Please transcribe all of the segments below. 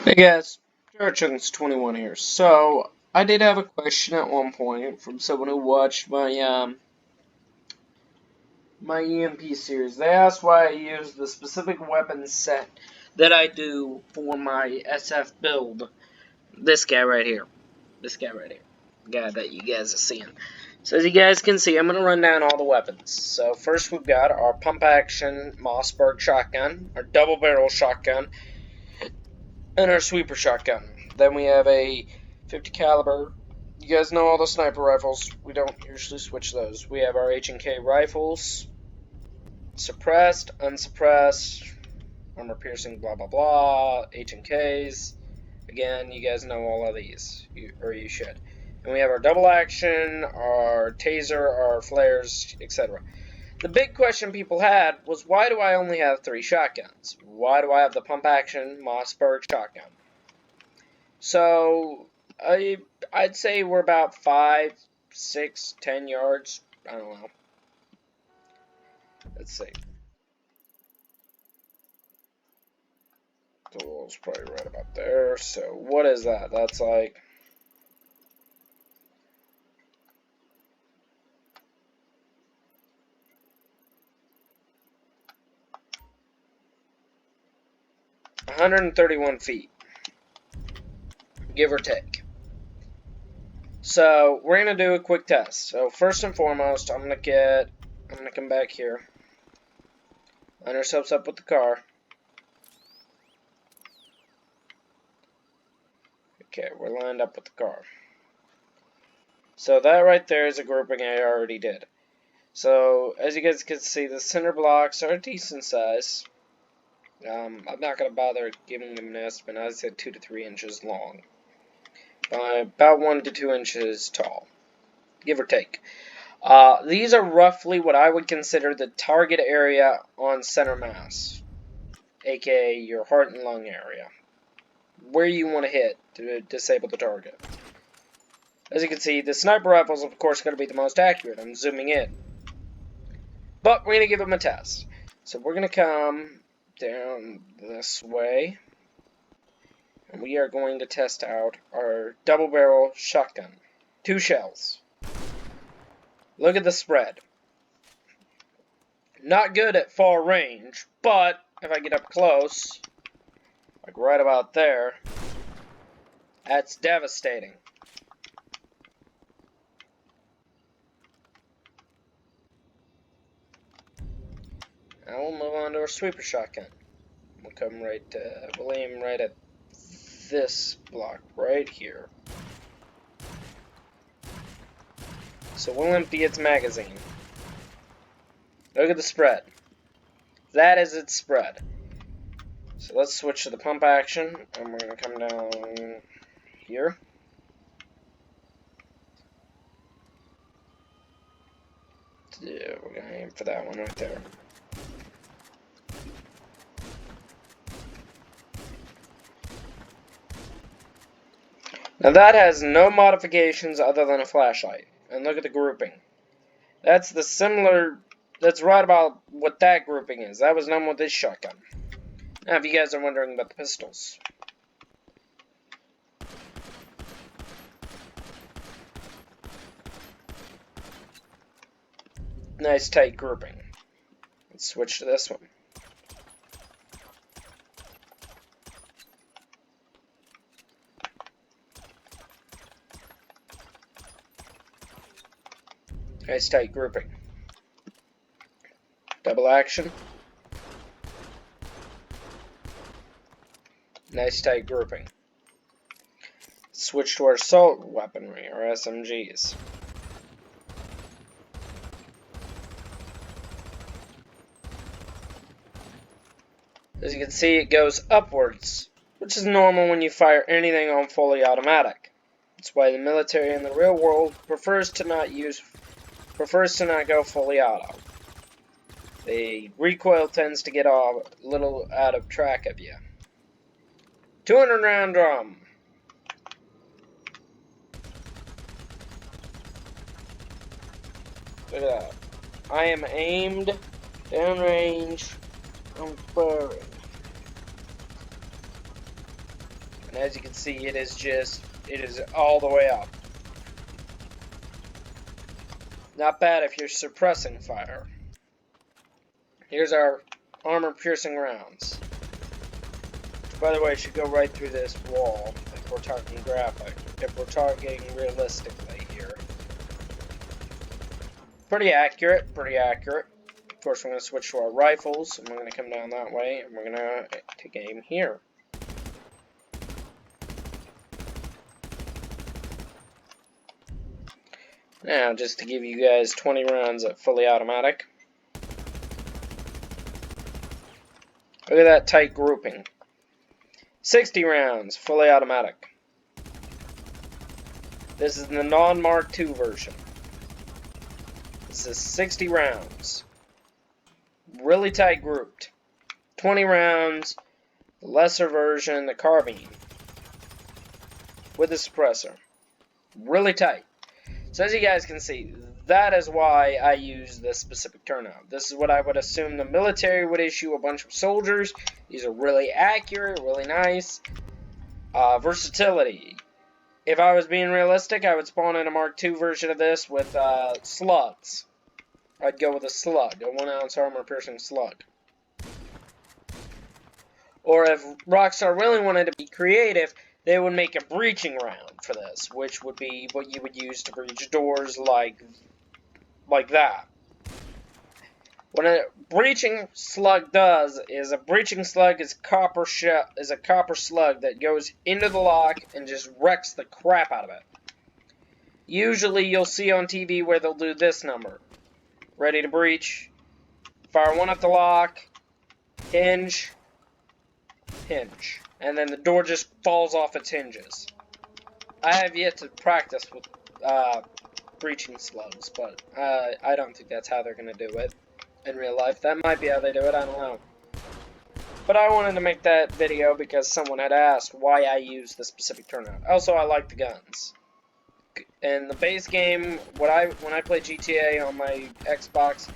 Hey guys, Churchings21 here. So, I did have a question at one point from someone who watched my EMP series. They asked why I use the specific weapon set that I do for my SF build. This guy right here. This guy right here. The guy that you guys are seeing. So as you guys can see, I'm going to run down all the weapons. So first we've got our pump action Mossberg shotgun, our double barrel shotgun, and our sweeper shotgun. Then we have a 50 caliber. You guys know all the sniper rifles. We don't usually switch those. We have our H&K rifles, suppressed, unsuppressed, armor piercing, blah blah blah, H&Ks. Again, you guys know all of these, or you should. And we have our double action, our taser, our flares, etc. The big question people had was, why do I only have 3 shotguns? Why do I have the pump action Mossberg shotgun? So, I'd say we're about 5, 6, 10 yards. I don't know. Let's see. The wall's probably right about there. So, what is that? That's like... ...131 feet. Give or take. So, we're going to do a quick test. So, first and foremost, I'm going to come back here. Line ourselves up with the car. Okay, we're lined up with the car. So, that right there is a grouping I already did. So, as you guys can see, the center blocks are a decent size. I'm not going to bother giving them an estimate. I said 2 to 3 inches long. About 1 to 2 inches tall. Give or take. These are roughly what I would consider the target area on center mass. AKA your heart and lung area. Where you want to hit to disable the target. As you can see, the sniper rifle is of course going to be the most accurate. I'm zooming in. But we're going to give them a test. So we're going to come down this way. And we are going to test out our double barrel shotgun. 2 shells. Look at the spread. Not good at far range, but if I get up close, like right about there, that's devastating. Now we'll move on to our sweeper shotgun. We'll come right, we'll aim right at this block right here. So we'll empty its magazine. Look at the spread. That is its spread. So let's switch to the pump action, and we're going to come down here. Yeah, we're going to aim for that one right there. Now that has no modifications other than a flashlight. And look at the grouping. That's right about what that grouping is. That was done with this shotgun. Now if you guys are wondering about the pistols. Nice tight grouping. Let's switch to this one. Nice tight grouping. Double action. Nice tight grouping. Switch to our assault weaponry, or SMGs. As you can see, it goes upwards, which is normal when you fire anything on fully automatic. That's why the military in the real world prefers to not go fully auto. The recoil tends to get a little out of track of you. 200 round drum. Look at that. I am aimed, downrange, I'm firing. And as you can see, it is all the way up. Not bad if you're suppressing fire. Here's our armor-piercing rounds. Which, by the way, should go right through this wall if we're talking graphic. If we're talking realistically here. Pretty accurate, pretty accurate. Of course, we're going to switch to our rifles, and we're going to come down that way, and we're going to take aim here. Now, just to give you guys 20 rounds at fully automatic. Look at that tight grouping. 60 rounds, fully automatic. This is the non-Mark II version. This is 60 rounds. Really tight grouped. 20 rounds, the lesser version, the carbine. With the suppressor. Really tight. So as you guys can see, that is why I use this specific turnout. This is what I would assume the military would issue a bunch of soldiers. These are really accurate, really nice. Versatility. If I was being realistic, I would spawn in a Mark II version of this with slugs. I'd go with a slug, a 1-ounce armor-piercing slug. Or if Rockstar really wanted to be creative, they would make a breaching round for this, which would be what you would use to breach doors like that. What a breaching slug does is a breaching slug is a copper slug that goes into the lock and just wrecks the crap out of it. Usually you'll see on TV where they'll do this number. Ready to breach. Fire one at the lock. Hinge. Hinge. And then the door just falls off its hinges. I have yet to practice with breaching slugs, but I don't think that's how they're going to do it in real life. That might be how they do it, I don't know. But I wanted to make that video because someone had asked why I use the specific turnout. Also, I like the guns. In the base game, when I play GTA on my Xbox,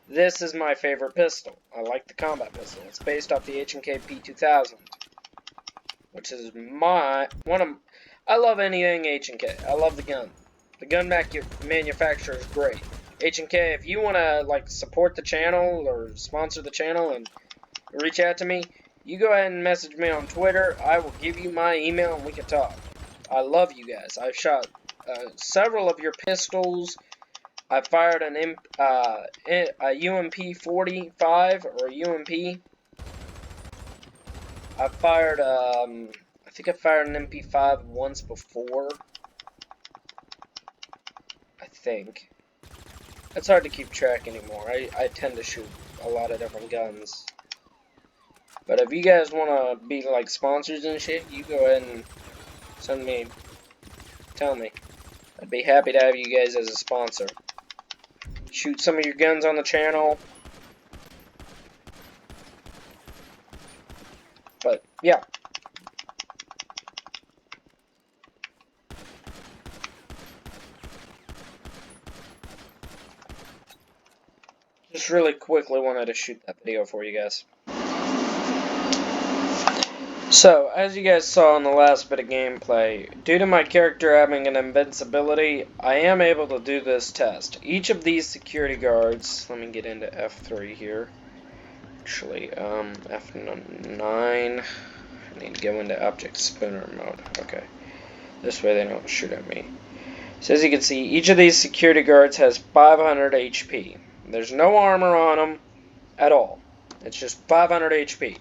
this is my favorite pistol. I like the combat pistol. It's based off the H&K P2000. Which is I love anything H&K. I love the gun. The gun manufacturer is great. H&K, if you want to like support the channel or sponsor the channel and reach out to me, you go ahead and message me on Twitter. I will give you my email and we can talk. I love you guys. I've shot several of your pistols. I fired a UMP-45 or a UMP. I fired, I think I fired an MP5 once before. I think. It's hard to keep track anymore. I tend to shoot a lot of different guns. But if you guys want to be like sponsors and shit, you go ahead and send me, tell me. I'd be happy to have you guys as a sponsor. Shoot some of your guns on the channel. But, yeah. Just really quickly wanted to shoot that video for you guys. So, as you guys saw in the last bit of gameplay, due to my character having an invincibility, I am able to do this test. Each of these security guards, let me get into F3 here. Actually, F9, I need to go into object spinner mode. Okay, this way they don't shoot at me. So as you can see, each of these security guards has 500 HP. There's no armor on them at all. It's just 500 HP.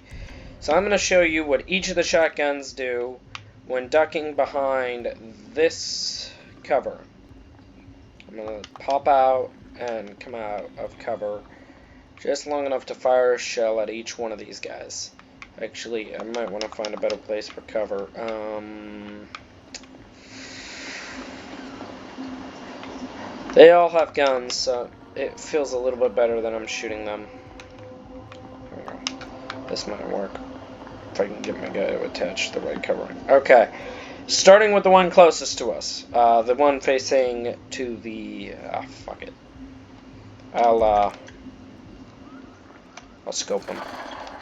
So I'm going to show you what each of the shotguns do when ducking behind this cover. I'm going to pop out and come out of cover just long enough to fire a shell at each one of these guys. Actually, I might want to find a better place for cover. They all have guns, so it feels a little bit better than I'm shooting them. This might work. If I can get my guy to attach the right covering. Okay. Starting with the one closest to us. The one facing to the... fuck it. I'll scope him.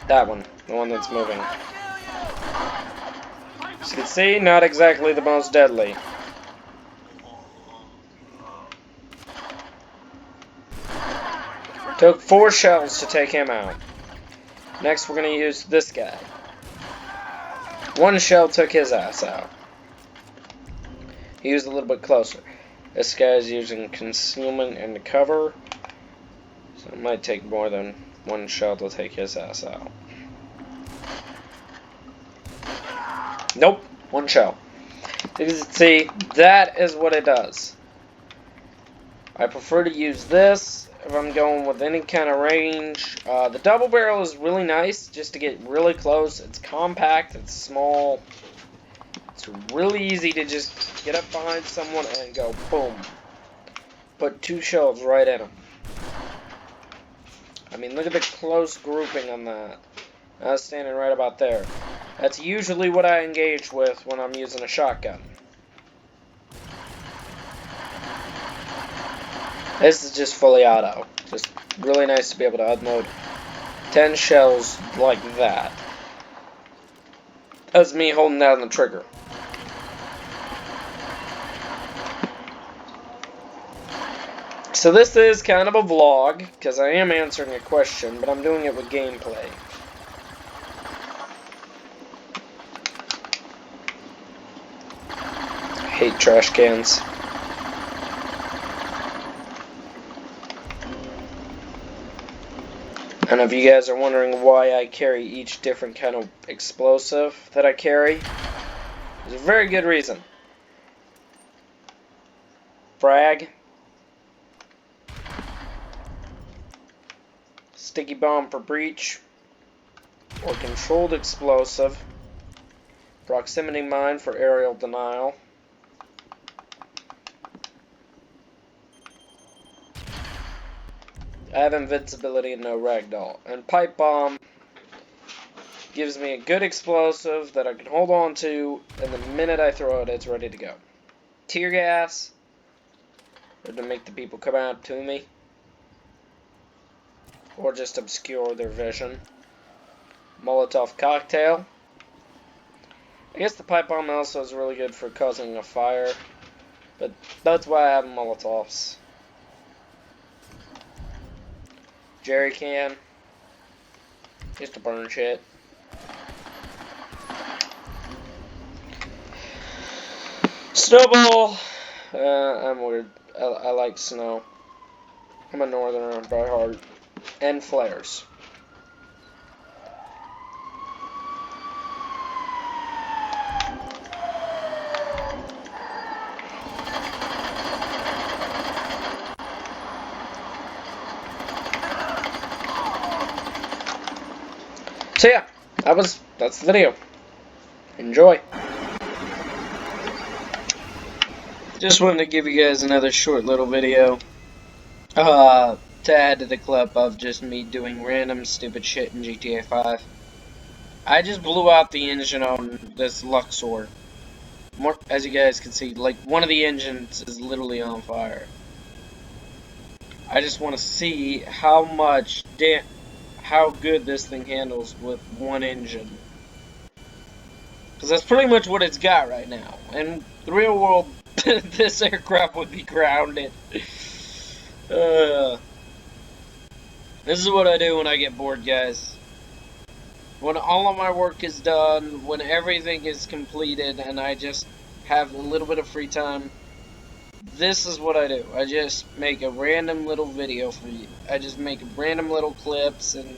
That one. The one that's moving. As you can see, not exactly the most deadly. Took 4 shells to take him out. Next, we're going to use this guy. 1 shell took his ass out. He was a little bit closer. This guy's using concealment and cover, so it might take more than 1 shell to take his ass out. Nope, 1 shell. You can see, that is what it does. I prefer to use this if I'm going with any kind of range. The double barrel is really nice just to get really close. It's compact, it's small. It's really easy to just get up behind someone and go boom. Put 2 shells right in them. I mean, look at the close grouping on that. I was standing right about there. That's usually what I engage with when I'm using a shotgun. This is just fully auto. Just really nice to be able to unload 10 shells like that. That's me holding down the trigger. So this is kind of a vlog, because I am answering a question, but I'm doing it with gameplay. I hate trash cans. And if you guys are wondering why I carry each different kind of explosive that I carry, there's a very good reason. Frag. Sticky bomb for breach. Or controlled explosive. Proximity mine for aerial denial. I have invincibility and no ragdoll. And pipe bomb gives me a good explosive that I can hold on to, and the minute I throw it, it's ready to go. Tear gas, or to make the people come out to me, or just obscure their vision. Molotov cocktail. I guess the pipe bomb also is really good for causing a fire, but that's why I have Molotovs. Jerry can, just to burn shit. Snowball. I'm weird. I like snow. I'm a northerner by heart. And flares. So yeah, that's the video. Enjoy. Just wanted to give you guys another short little video. To add to the clip of just me doing random stupid shit in GTA 5. I just blew out the engine on this Luxor. As you guys can see, like, one of the engines is literally on fire. I just want to see how good this thing handles with one engine. Because that's pretty much what it's got right now. In the real world, this aircraft would be grounded. This is what I do when I get bored, guys. When all of my work is done, when everything is completed, and I just have a little bit of free time, this is what I do. I just make a random little video for you. I just make random little clips and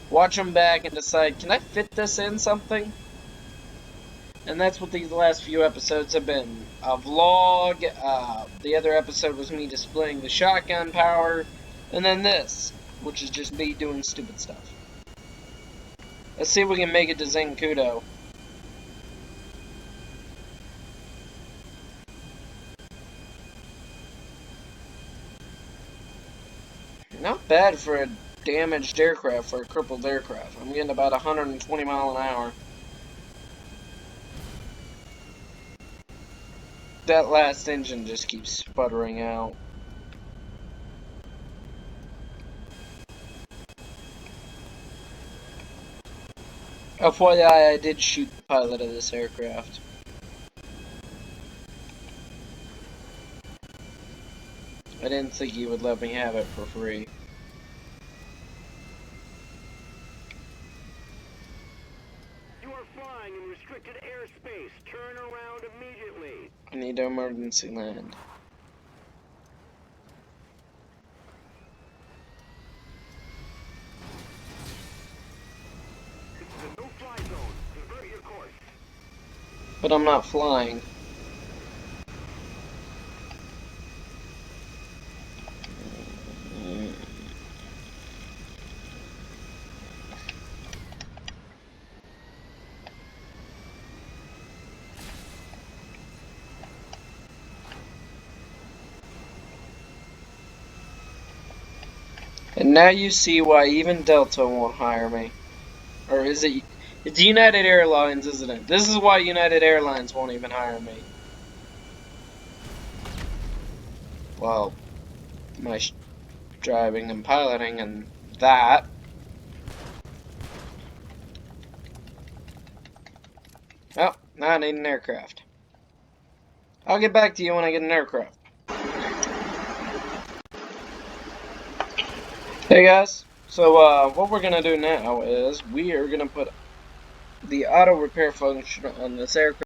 watch them back and decide, can I fit this in something? And that's what these last few episodes have been. A vlog, the other episode was me displaying the shotgun power, and then this, which is just me doing stupid stuff. Let's see if we can make it to Zancudo. Not bad for a damaged aircraft, for a crippled aircraft. I'm getting about 120 miles an hour. That last engine just keeps sputtering out. FYI, I did shoot the pilot of this aircraft. I didn't think he would let me have it for free. You are flying in restricted airspace. Turn around immediately. I need to emergency land. This is a no-fly zone. Divert your course. But I'm not flying. And now you see why even Delta won't hire me. Or is it? It's United Airlines, isn't it? This is why United Airlines won't even hire me. Well, my driving and piloting and that. Oh, now I need an aircraft. I'll get back to you when I get an aircraft. Hey guys, so what we're gonna do now is we are gonna put the auto repair function on this aircraft.